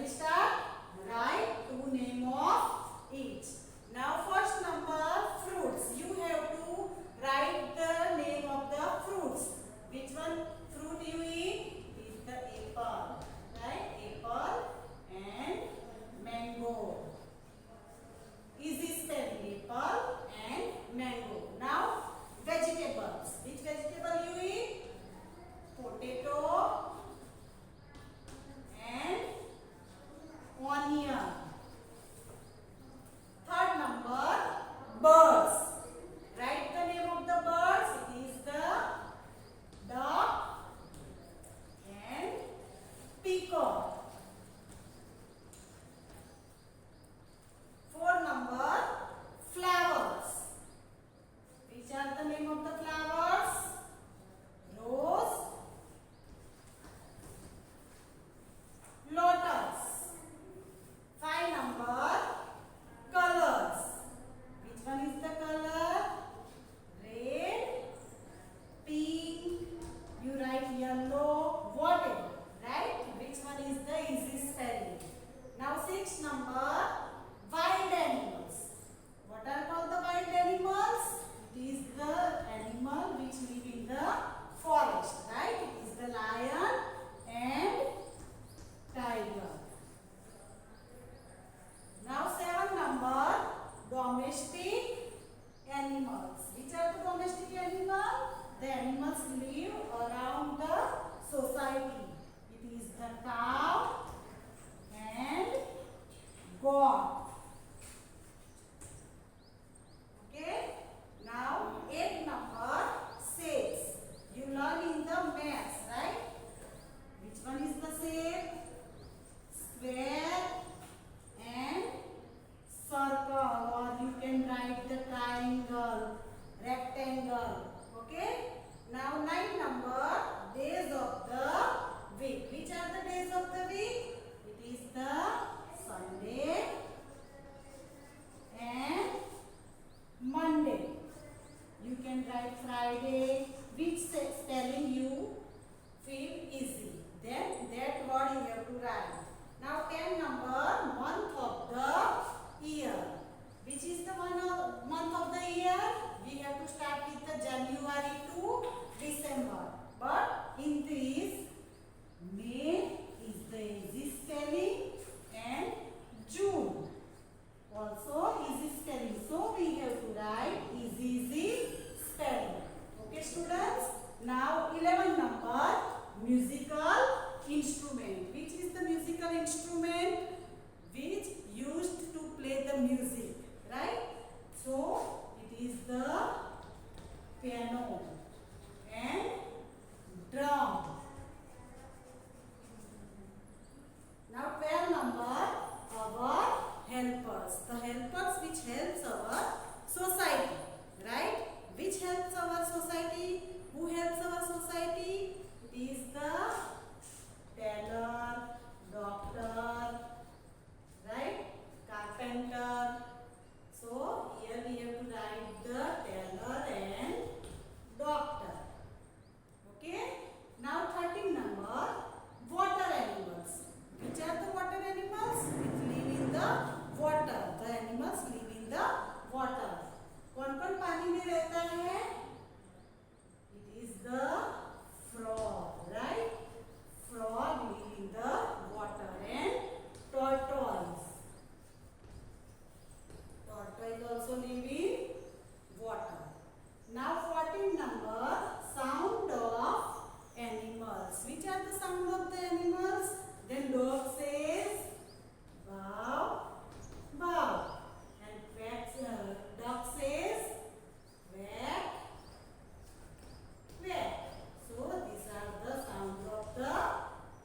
Ready, start. Write two name of each. Now first number, fruits. You have to write the name of the fruits. Which one fruit you eat? Is the apple. Right? Apple and mango. Easy spelling, apple and mango. Now vegetables. Which vegetable you eat? Potato and onion. Third number, birds. Write the name of the birds. It is the duck and peacock. Fourth number, flowers. Which are the name of the flowers? Rose, lotus. Five number, colors. Which one is the color? Red, pink, you write yellow, whatever. Right? Which one is the easy spelling? Now sixth number, wild animals. What are called the wild animals? It is the animal which live in the forest. Right? It is the lion and tiger. Now seven number, domestic animals. Which are the domestic animals? The animals live around the society. It is the cow and goat. Okay. Now eighth number, shapes. You learn in the maths, right? Which one is the shape? Square and circle, or you can write the triangle, rectangle. Okay. Now ninth number, days of the week. Which are the days of the week? It is the Sunday and Monday. You can write Friday, which spelling you feel easy. Then that word you have to write. Now 10 number, month of the year. Which is the month of the year? We have to start with the January to December. But in this, May is the easy spelling and June also easy spelling. So we have to write easy spelling. Okay students? Now 11 number, musical instrument. Which is the musical instrument? Which used to play the music. Right? So it is the piano and drum. Now 12 number, our helpers. The helpers which helps our society. Right? Which helps our society? Who helps our society? It is the tailor, doctor, right? Carpenter. So here we have to write the tailor and doctor. Okay? Now 13 number, water animals. Which are the water animals? Which live in the water. The animals live in the water. कौन-कौन पानी में रहता है? It is the frog, right? Frog live in the water and tortoise. Tortoise also live in water. Now 14 number, sound of animals. Which are the sound of the animals? Then dog says bow, bow. And duck says quack, quack. So these are the sounds of the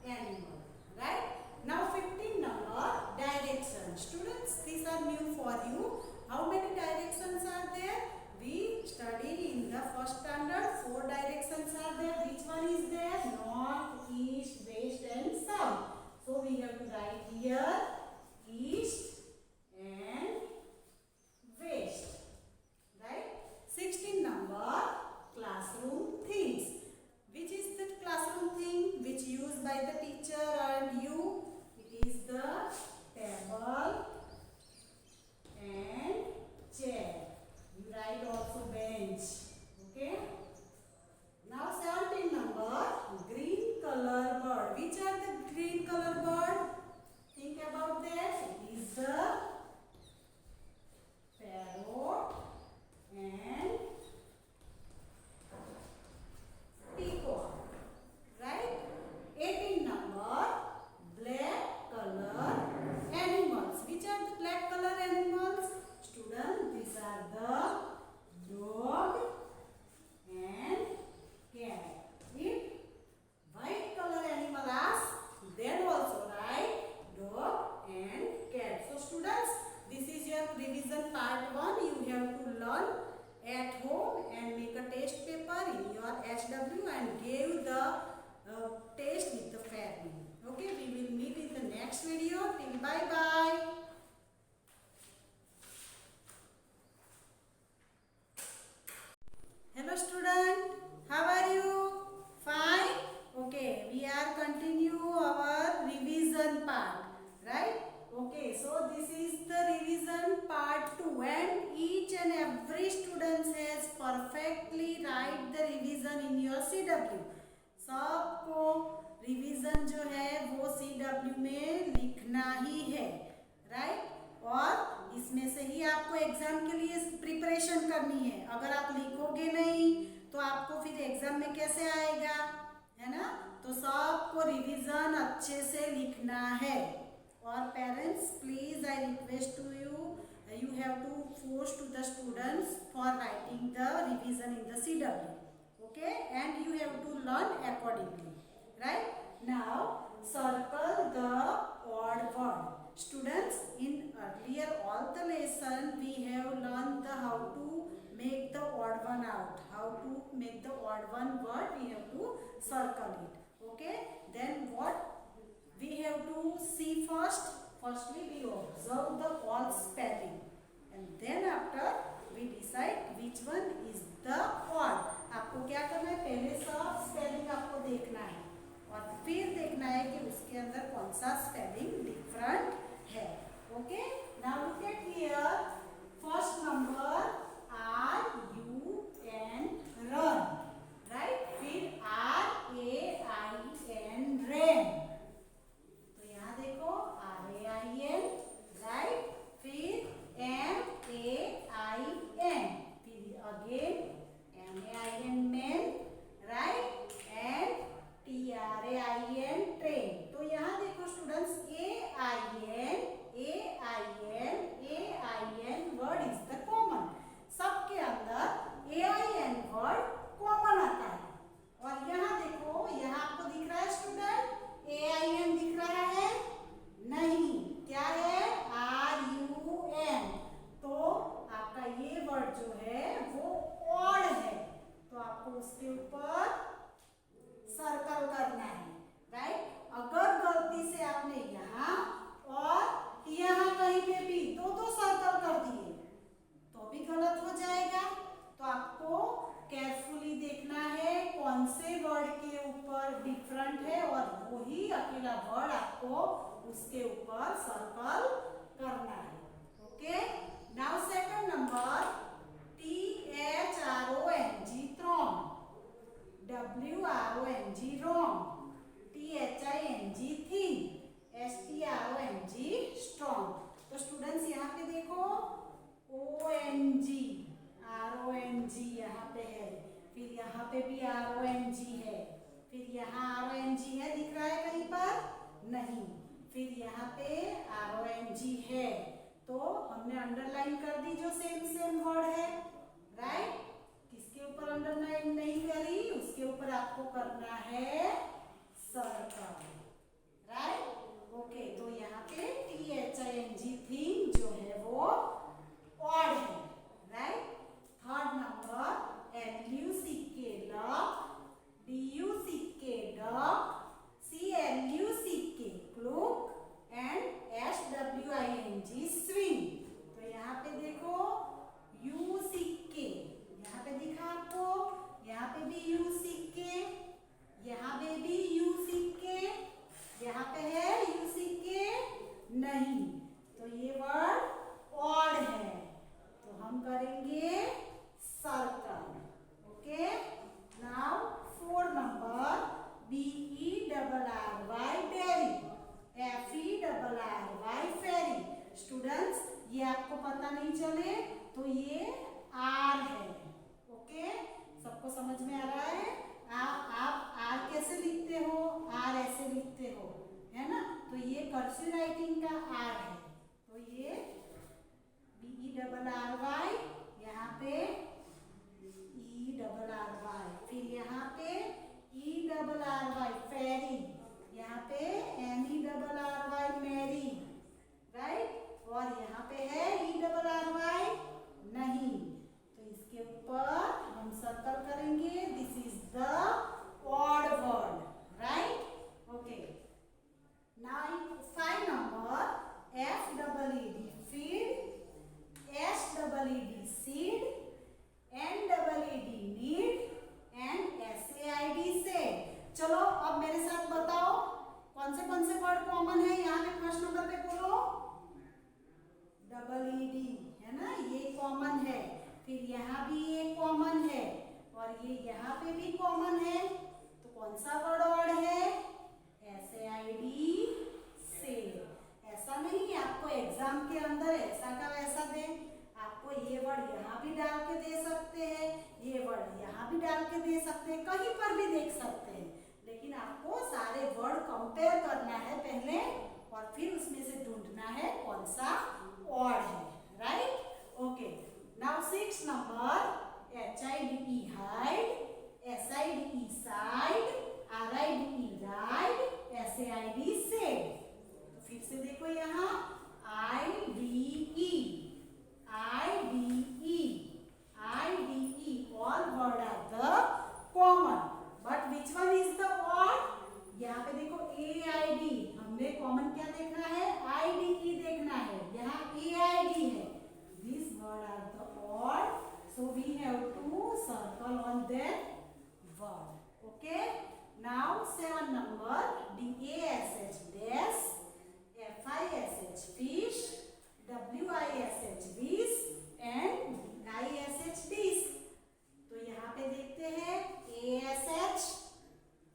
animal. Right? Now 15 number, direction. Students, these are new for you. How many directions are there? We study in the first standard. 4 directions are there. Which one is there? North, east, west and south. So we have to write here east and west. Right? 16 number, classroom things. Which is the classroom thing which used by the teacher and you? It is the bye bye. Hello student, how are you? Fine? Okay, we are continue our revision part, right? Okay, so this is the revision part 2 and each and every student has perfectly write the revision in your CW. सबको revision जो है वो CW में लिखना ही है, right? और इसमें से ही आपको एग्जाम के लिए प्रिपरेशन करनी है। अगर आप लिखोगे नहीं तो आपको फिर एग्जाम में कैसे आएगा, है ना? तो सबको रिवीजन अच्छे से लिखना है। और parents please I request to you have to force to the students for writing the revision in the CW, okay, and you have to learn accordingly, right? Now circle the odd word. Students, in earlier all the lesson we have learned the how to make the odd one out, how to make the odd one word, we have to circle it, okay? Then what we have to see first? Firstly we observe the all spelling and then after we decide which one is the odd. आपको क्या करना है, पहले सब spelling आपको देखना है और फिर देखना है कि उसके अंदर कौन सा स्पेलिंग डिफरेंट है, okay? Now look at here, first number RUN, run, right? फिर RAIN, रैन। तो यहाँ देखो RAIN, राइट? फिर MAIN, फिर again MAIN, man, right? And TRAIN, train. तो यहाँ देखो students AIN word is the common. सबके अंदर AIN वर्ड कॉमन आता है। और यहाँ देखो, यहाँ आपको दिख रहा है स्टूडेंट AIN दिख रहा है? नहीं, क्या है? RUN। तो आपका ये वर्ड जो है वो ऑड है, तो आपको उसके ऊपर सर्कल करना है, राइट? अगर गलती से आपने यहाँ और यहाँ कहीं पे भी दो सर्कल कर दिए तो भी गलत हो जाएगा। तो आपको केयरफुली देखना है कौन से वर्ड के ऊपर डिफरेंट है और वही अकेला वर्ड आपको उसके ऊपर सर्कल करना है, okay? Now second number THRONG, throng, WRONG, wrong, THING, thing, STRONG, strong. तो स्टूडेंट्स यहाँ पे देखो ONG, RONG यहाँ पे है, फिर यहाँ पे भी RONG है, फिर यहाँ RONG है, दिख रहा है कहीं पर? नहीं, फिर यहाँ पे RONG है, तो हमने अंडरलाइन कर दी जो सेम वर्ड है, राइट? किसके ऊपर अंडरलाइन नहीं करी, उसके ऊपर आपको करना है सर्कल, राइट? ओके, तो यहाँ पे THING, थिंग जो है वो ऑड है, right? Third number LUCK, lock, DUCK, dog, CLUCK, Klook and SWING, swing. तो यहाँ पे देखो UCK, यहाँ पे दिखा आपको, यहाँ पे भी UCK, यहाँ पे भी UCK, यहाँ पे है UCK नहीं, तो ये वर्ड ऑड है, तो हम करेंगे circle, okay? Now four number BERRY, berry, FERRY, ferry. Students, ये आपको पता नहीं चले तो ये R है, ओके? सबको समझ में आ रहा है? आप R कैसे लिखते हो? R ऐसे लिखते हो, है ना? तो ये कर्सिव राइटिंग का R है, तो ये BERRY, यहाँ पे ERRY, फिर यहाँ पे ERRY, फेरी, यहाँ पे MERRY, मैरी, राइट? और यहाँ पे है ERRY नहीं, तो इसके ऊपर हम सर्कल करेंगे, this is the odd word, right? Okay, now 5 number ये यहाँ पे भी कॉमन है, तो कौन सा वर्ड और है? SAID से। ऐसा नहीं आपको एग्जाम के अंदर ऐसा का वैसा दे, आपको ये वर्ड यहाँ भी डाल के दे सकते हैं, ये वर्ड यहाँ भी डाल के दे सकते हैं, कहीं पर भी देख सकते हैं, लेकिन आपको सारे वर्ड कंपेयर करना है पहले और फिर उसमें से ढूंढना है कौन सा ऑड है, right? Okay, now 6 number HIDE hide, SIDE side, RIDE ride, SAID said। तो फिर से देखो यहाँ IDE all word are the common, but which one is the odd? यहाँ पे देखो AID, हमने कॉमन क्या देखना है? IDE देखना है, यहाँ AID है। These word are the odd, so we have to circle on that word. Okay, now 7 number DASH dash, FISH fish, WISH wish and DISH dish। तो यहाँ पे देखते हैं ASH,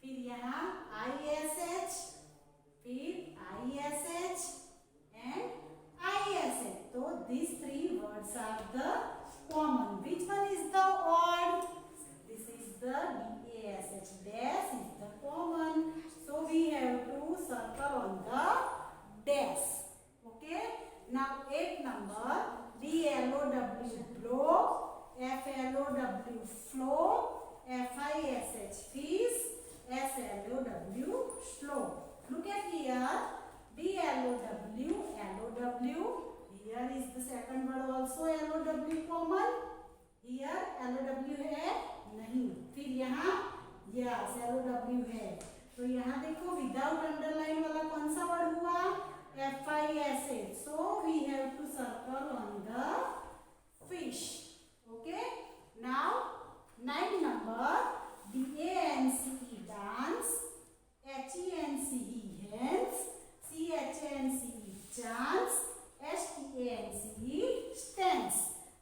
फिर यहाँ ISH, फिर ISH and ISH। तो these 3 words are the common. Which one is the odd? This is the DASH dash is the common. So we have to circle on the dash. Okay. Now 8 number BLOW blow, FLOW flow, FISH fish, SLOW slow. Look at here, BLOW, LOW. Here is the second word also LOW common. Here LOW है नहीं, फिर यहाँ yes LOW है। तो यहाँ देखो without underline वाला कौन सा वर्ड हुआ? FISH। So we have to circle on the fish. Okay. Now 9 number DANCE dance, HENCE hens, CHANCE chance, STANCE stands।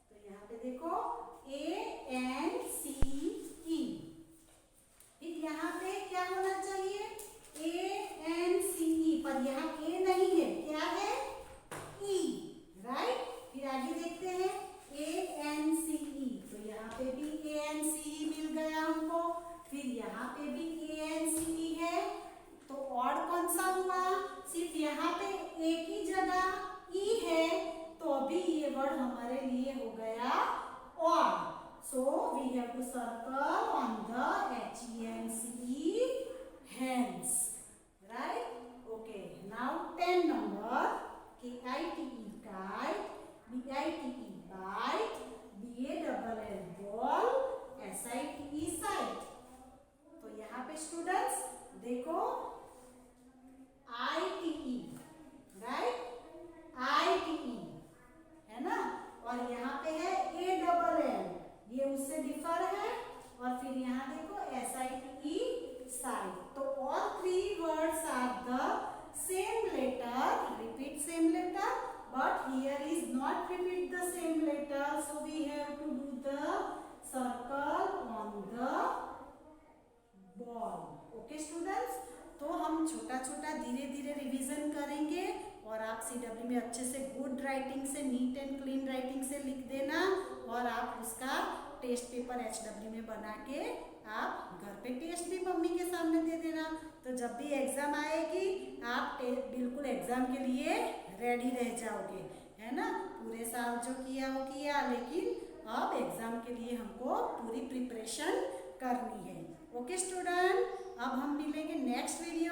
तो यहाँ पे देखो ANCE, फिर यहाँ पे क्या होना चाहिए? ANCE, पर यहाँ A नहीं है, क्या है? E, right? फिर आगे देखते हैं ANCE, तो यहाँ पे भी ANCE मिल गया हमको, फिर यहाँ पे भी ANCE है, तो और कौन सा हुआ? सिर्फ यहाँ पे एक ही जगह E है, तो अभी ये वर्ड हमारे लिए हो गया odd। So we have to circle on the HENCE hens, right? Okay, now 10 number KITE kite, BITE bite, BALL ball, SITE site। तो यहाँ पे स्टूडेंट्स देखो ITE, राइट? ITE है ना, और यहाँ पे है ALL, ये उससे डिफर है, और फिर यहाँ देखो SITE site। तो all 3 words are the same letter, repeat same letter, but here is not repeat the same letter, so we have to do the circle on the ball। Okay students, तो हम छोटा छोटा धीरे धीरे revision करेंगे और आप CW में अच्छे से गुड राइटिंग से, नीट एंड क्लीन राइटिंग से लिख देना, और आप उसका टेस्ट पेपर HW में बना के आप घर पे टेस्ट भी मम्मी के सामने दे देना। तो जब भी एग्ज़ाम आएगी आप बिल्कुल एग्ज़ाम के लिए रेडी रह जाओगे, है ना? पूरे साल जो किया वो किया, लेकिन अब एग्ज़ाम के लिए हमको पूरी प्रिपरेशन करनी है। ओके स्टूडेंट, अब हम मिलेंगे नेक्स्ट वीडियो